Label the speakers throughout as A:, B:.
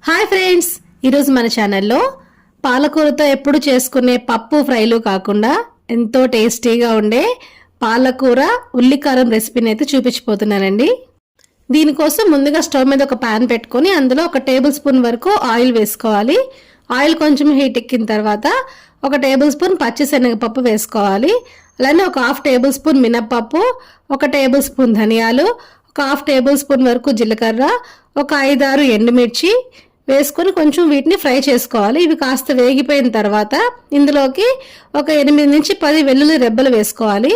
A: Hi friends, ఈరోజు మన ఛానల్లో పాలకూరతో ఎప్పుడు చేసుకునే పప్పు ఫ్రైలు కాకుండా ఎంతో టేస్టీగా ఉండే పాలకూర ఉల్లికారం రెసిపీని అయితే చూపించిపోతున్నానండి. దీనికోసం ముందుగా స్టవ్ మీద ఒక ప్యాన్ పెట్టుకొని అందులో 1 టేబుల్ స్పూన్ వరకు ఆయిల్ వేసుకోవాలి. ఆయిల్ కొంచెం హీట్ ఎక్కిన తర్వాత 1 టేబుల్ స్పూన్ పచ్చిశనగపప్పు వేసుకోవాలి. అలానే 1/2 టేబుల్ స్పూన్ మినప్పప్పు, 1 టేబుల్ స్పూన్ ధనియాలు, 1/2 టేబుల్ స్పూన్ వరకు జీలకర్ర, ఒక 5-6 ఎండుమిర్చి వేసుకొని కొంచెం వీటిని ఫ్రై చేసుకోవాలి. ఇవి కాస్త వేగిపోయిన తర్వాత ఇందులోకి ఒక 8 నుంచి 10 వెల్లుల్లి రెబ్బలు వేసుకోవాలి.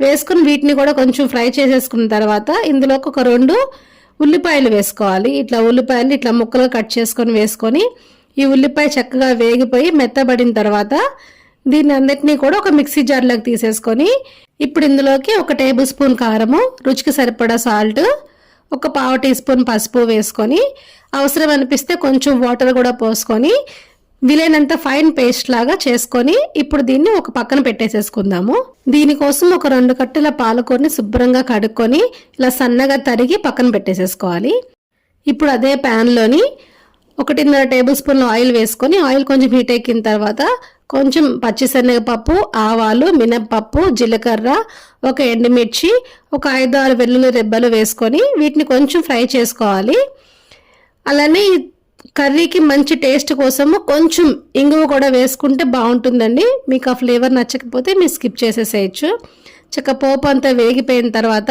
A: వేసుకుని వీటిని కూడా కొంచెం ఫ్రై చేసేసుకున్న తర్వాత ఇందులోకి ఒక 2 ఉల్లిపాయలు వేసుకోవాలి. ఉల్లిపాయలు ఇట్లా ముక్కలు కట్ చేసుకొని వేసుకొని ఈ ఉల్లిపాయ చక్కగా వేగిపోయి మెత్తబడిన తర్వాత దీన్ని అన్నిటినీ కూడా ఒక మిక్సీ జార్లోకి తీసేసుకొని ఇప్పుడు ఇందులోకి 1 టేబుల్ స్పూన్ కారము, రుచికి సరిపడా సాల్ట్, ఒక 1/2 టీ స్పూన్ పసుపు వేసుకొని అవసరం అనిపిస్తే కొంచెం వాటర్ కూడా పోసుకొని వీలైనంత ఫైన్ పేస్ట్ లాగా చేసుకొని ఇప్పుడు దీన్ని ఒక పక్కన పెట్టేసేసుకుందాము. దీనికోసం ఒక 2 కట్టల పాలకూరని శుభ్రంగా కడుక్కొని ఇలా సన్నగా తరిగి పక్కన పెట్టేసేసుకోవాలి. ఇప్పుడు అదే ప్యాన్లోని 1.5 టేబుల్ స్పూన్ ఆయిల్ వేసుకొని ఆయిల్ కొంచెం హీట్ ఎక్కిన తర్వాత కొంచెం పచ్చిశనగపప్పు, ఆవాలు, మినప్పప్పు, జీలకర్ర, ఒక ఎండుమిర్చి, ఒక 5-6 వెల్లుల్లి రెబ్బలు వేసుకొని వీటిని కొంచెం ఫ్రై చేసుకోవాలి. అలానే కర్రీకి మంచి టేస్ట్ కోసము కొంచెం ఇంగువ కూడా వేసుకుంటే బాగుంటుందండి. మీకు ఆ ఫ్లేవర్ నచ్చకపోతే మీరు స్కిప్ చేసేసేయచ్చు. పోపు అంతా వేగిపోయిన తర్వాత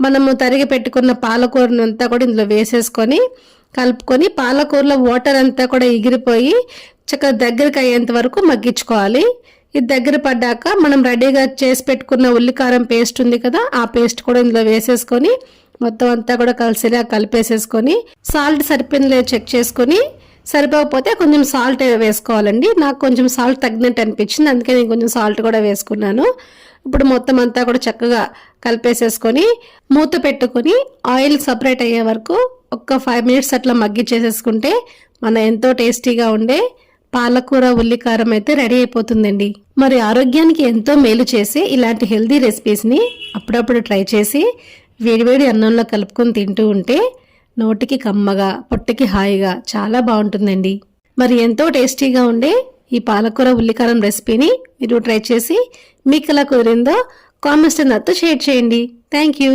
A: మనము తరిగి పెట్టుకున్న పాలకూరను అంతా కూడా ఇందులో వేసేసుకొని కలుపుకొని పాలకూరలో వాటర్ అంతా కూడా ఎగిరిపోయి దగ్గరికి అయ్యేంత వరకు మగ్గించుకోవాలి. ఇది దగ్గర పడ్డాక మనం రెడీగా చేసి పెట్టుకున్న ఉల్లికారం పేస్ట్ ఉంది కదా, ఆ పేస్ట్ కూడా ఇందులో వేసేసుకొని మొత్తం అంతా కూడా కలిసిలా కలిపేసేసుకొని సాల్ట్ సరిపోయిందో చెక్ చేసుకొని సరిపోకపోతే కొంచెం సాల్ట్ వేసుకోవాలండి. నాకు కొంచెం సాల్ట్ తగ్గినట్టు అనిపించింది, అందుకే నేను కొంచెం సాల్ట్ కూడా వేసుకున్నాను. ఇప్పుడు మొత్తం అంతా కూడా చక్కగా కలిపేసేసుకొని మూత పెట్టుకొని ఆయిల్ సపరేట్ అయ్యే వరకు ఒక 5 మినిట్స్ అట్లా మగ్గిచ్చేసేసుకుంటే మన ఎంతో టేస్టీగా ఉండే పాలకూర ఉల్లికారం అయితే రెడీ అయిపోతుందండి. మరి ఆరోగ్యానికి ఎంతో మేలు చేసే ఇలాంటి హెల్దీ రెసిపీస్ని అప్పుడప్పుడు ట్రై చేసి వేడివేడి అన్నంలో కలుపుకొని తింటూ ఉంటే నోటికి కమ్మగా, పొట్టకి హాయిగా చాలా బాగుంటుందండి. మరి ఎంతో టేస్టీగా ఉండే ఈ పాలకూర ఉల్లికారం రెసిపీని మీరు ట్రై చేసి మీకు ఎలా కుదిరిందో కామెంట్స్ నాతో షేర్ చేయండి. Thank you.